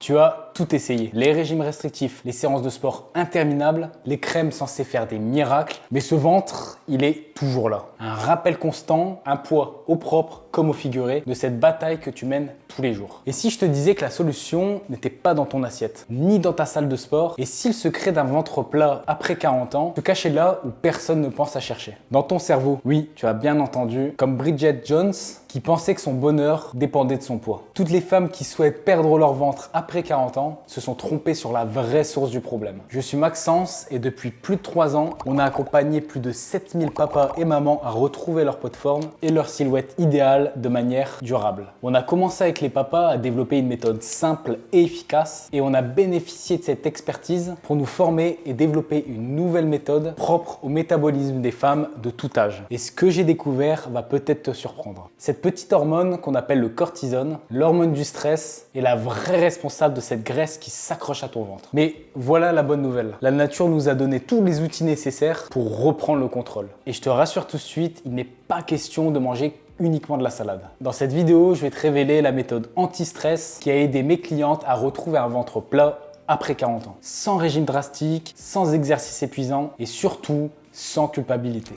Tu as tout essayé. Les régimes restrictifs, les séances de sport interminables, les crèmes censées faire des miracles. Mais ce ventre, il est toujours là. Un rappel constant, un poids au propre comme au figuré de cette bataille que tu mènes tous les jours. Et si je te disais que la solution n'était pas dans ton assiette, ni dans ta salle de sport, et si le secret d'un ventre plat après 40 ans se cachait là où personne ne pense à chercher? Dans ton cerveau. Oui, tu as bien entendu, comme Bridget Jones, qui pensait que son bonheur dépendait de son poids. Toutes les femmes qui souhaitent perdre leur ventre après 40 ans se sont trompées sur la vraie source du problème. Je suis Maxence et depuis plus de 3 ans, on a accompagné plus de 7000 papas et mamans à retrouver leur peau de forme et leur silhouette idéale de manière durable. On a commencé avec les papas à développer une méthode simple et efficace et on a bénéficié de cette expertise pour nous former et développer une nouvelle méthode propre au métabolisme des femmes de tout âge. Et ce que j'ai découvert va peut-être te surprendre. Cette petite hormone qu'on appelle le cortisone, l'hormone du stress, est la vraie responsable de cette graisse qui s'accroche à ton ventre. Mais voilà la bonne nouvelle. La nature nous a donné tous les outils nécessaires pour reprendre le contrôle. Et je te rassure tout de suite, il n'est pas question de manger uniquement de la salade. Dans cette vidéo, je vais te révéler la méthode anti-stress qui a aidé mes clientes à retrouver un ventre plat après 40 ans. Sans régime drastique, sans exercice épuisant et surtout sans culpabilité.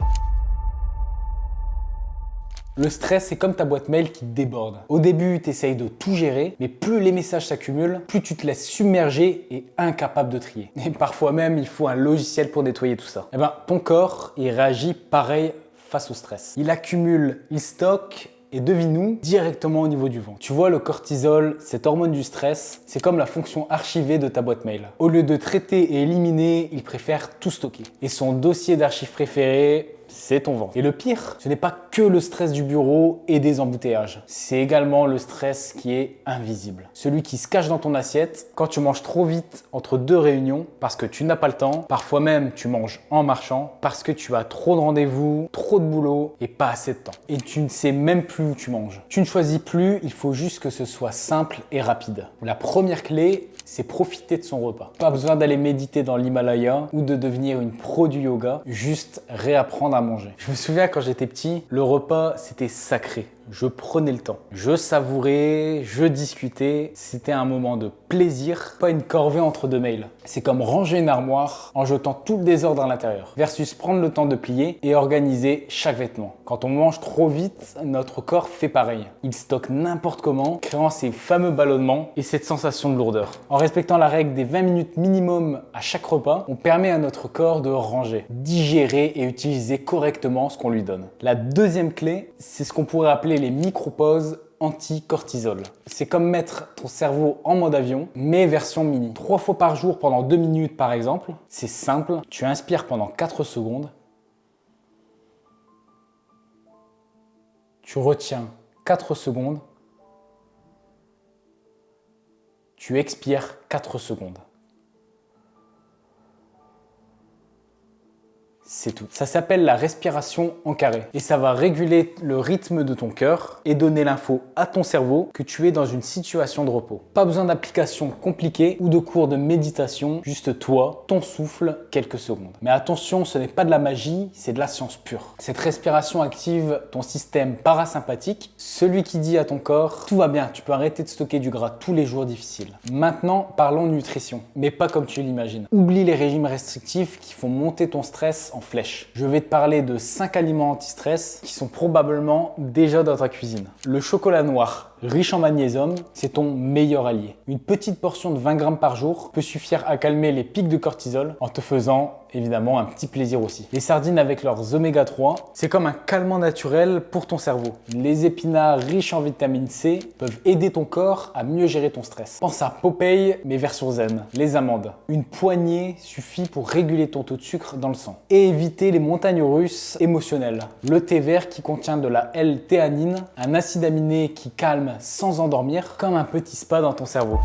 Le stress, c'est comme ta boîte mail qui déborde. Au début, tu essayes de tout gérer, mais plus les messages s'accumulent, plus tu te laisses submerger et incapable de trier. Et parfois même, il faut un logiciel pour nettoyer tout ça. Eh ben, ton corps, il réagit pareil face au stress. Il accumule, il stocke et devine-nous, directement au niveau du ventre. Tu vois, le cortisol, cette hormone du stress, c'est comme la fonction archivée de ta boîte mail. Au lieu de traiter et éliminer, il préfère tout stocker. Et son dossier d'archives préféré, c'est ton ventre. Et le pire, ce n'est pas que le stress du bureau et des embouteillages. C'est également le stress qui est invisible. Celui qui se cache dans ton assiette quand tu manges trop vite entre deux réunions parce que tu n'as pas le temps. Parfois même, tu manges en marchant parce que tu as trop de rendez-vous, trop de boulot et pas assez de temps. Et tu ne sais même plus où tu manges. Tu ne choisis plus, il faut juste que ce soit simple et rapide. La première clé, c'est profiter de son repas. Pas besoin d'aller méditer dans l'Himalaya ou de devenir une pro du yoga, juste réapprendre à manger. Je me souviens quand j'étais petit, le repas c'était sacré. Je prenais le temps, je savourais, je discutais. C'était un moment de plaisir, pas une corvée entre deux mails. C'est comme ranger une armoire en jetant tout le désordre à l'intérieur, versus prendre le temps de plier et organiser chaque vêtement. Quand on mange trop vite, notre corps fait pareil. Il stocke n'importe comment, créant ces fameux ballonnements et cette sensation de lourdeur. En respectant la règle des 20 minutes minimum à chaque repas, on permet à notre corps de ranger, digérer et utiliser correctement ce qu'on lui donne. La deuxième clé, c'est ce qu'on pourrait appeler les micro-pauses anti-cortisol. C'est comme mettre ton cerveau en mode avion, mais version mini. 3 fois par jour pendant 2 minutes par exemple. C'est simple, tu inspires pendant 4 secondes. Tu retiens 4 secondes. Tu expires 4 secondes. C'est tout. Ça s'appelle la respiration en carré et ça va réguler le rythme de ton cœur et donner l'info à ton cerveau que tu es dans une situation de repos. Pas besoin d'applications compliquées ou de cours de méditation, juste toi, ton souffle, quelques secondes. Mais attention, ce n'est pas de la magie, c'est de la science pure. Cette respiration active ton système parasympathique, celui qui dit à ton corps « tout va bien, tu peux arrêter de stocker du gras tous les jours difficiles ». Maintenant, parlons nutrition, mais pas comme tu l'imagines. Oublie les régimes restrictifs qui font monter ton stress en flèche. Je vais te parler de 5 aliments anti-stress qui sont probablement déjà dans ta cuisine. Le chocolat noir, riche en magnésium, c'est ton meilleur allié. Une petite portion de 20 grammes par jour peut suffire à calmer les pics de cortisol en te faisant évidemment un petit plaisir aussi. Les sardines avec leurs oméga 3, c'est comme un calmant naturel pour ton cerveau. Les épinards riches en vitamine C peuvent aider ton corps à mieux gérer ton stress. Pense à Popeye mais version zen. Les amandes. Une poignée suffit pour réguler ton taux de sucre dans le sang. Et éviter les montagnes russes émotionnelles. Le thé vert qui contient de la L-théanine, un acide aminé qui calme sans endormir, comme un petit spa dans ton cerveau.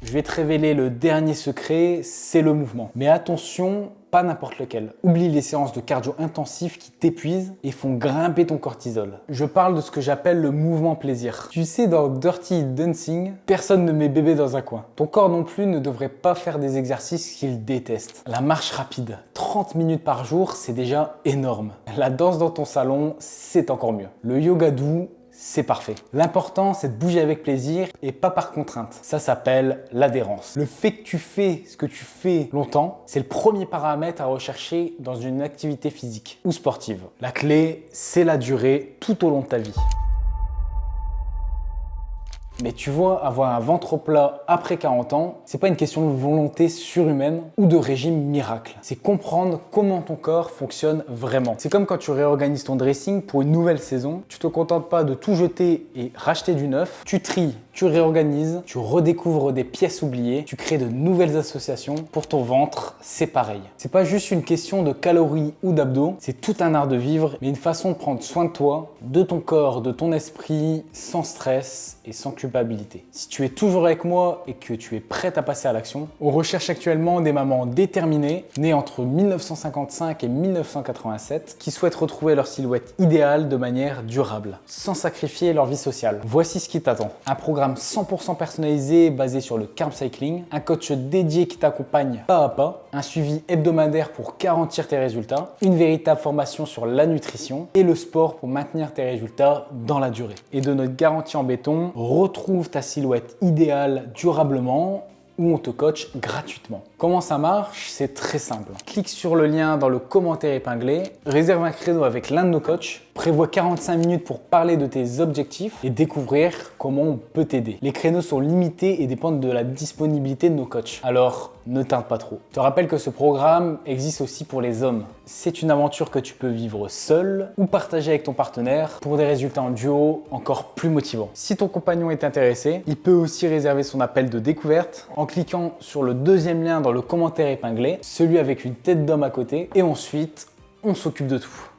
Je vais te révéler le dernier secret, c'est le mouvement. Mais attention, pas n'importe lequel. Oublie les séances de cardio intensif qui t'épuisent et font grimper ton cortisol. Je parle de ce que j'appelle le mouvement plaisir. Tu sais, dans Dirty Dancing, personne ne met bébé dans un coin. Ton corps non plus ne devrait pas faire des exercices qu'il déteste. La marche rapide, 30 minutes par jour, c'est déjà énorme. La danse dans ton salon, c'est encore mieux. Le yoga doux, c'est parfait. L'important, c'est de bouger avec plaisir et pas par contrainte. Ça s'appelle l'adhérence. Le fait que tu fais ce que tu fais longtemps, c'est le premier paramètre à rechercher dans une activité physique ou sportive. La clé, c'est la durée tout au long de ta vie. Mais tu vois, avoir un ventre plat après 40 ans, c'est pas une question de volonté surhumaine ou de régime miracle. C'est comprendre comment ton corps fonctionne vraiment. C'est comme quand tu réorganises ton dressing pour une nouvelle saison. Tu te contentes pas de tout jeter et racheter du neuf. Tu tries, tu réorganises, tu redécouvres des pièces oubliées, tu crées de nouvelles associations. Pour ton ventre, c'est pareil. C'est pas juste une question de calories ou d'abdos, c'est tout un art de vivre, mais une façon de prendre soin de toi, de ton corps, de ton esprit, sans stress et sans culpabilité. Si tu es toujours avec moi et que tu es prête à passer à l'action, on recherche actuellement des mamans déterminées, nées entre 1955 et 1987, qui souhaitent retrouver leur silhouette idéale de manière durable, sans sacrifier leur vie sociale. Voici ce qui t'attend. Un programme 100% personnalisé basé sur le carb cycling, un coach dédié qui t'accompagne pas à pas, un suivi hebdomadaire pour garantir tes résultats, une véritable formation sur la nutrition et le sport pour maintenir tes résultats dans la durée. Et de notre garantie en béton, retrouve ta silhouette idéale durablement où on te coach gratuitement. Comment ça marche? C'est très simple. Clique sur le lien dans le commentaire épinglé, réserve un créneau avec l'un de nos coachs, prévois 45 minutes pour parler de tes objectifs et découvrir comment on peut t'aider. Les créneaux sont limités et dépendent de la disponibilité de nos coachs. Alors, ne tarde pas trop. Je te rappelle que ce programme existe aussi pour les hommes. C'est une aventure que tu peux vivre seul ou partager avec ton partenaire pour des résultats en duo encore plus motivants. Si ton compagnon est intéressé, il peut aussi réserver son appel de découverte en cliquant sur le deuxième lien dans le commentaire épinglé, celui avec une tête d'homme à côté, et ensuite, on s'occupe de tout.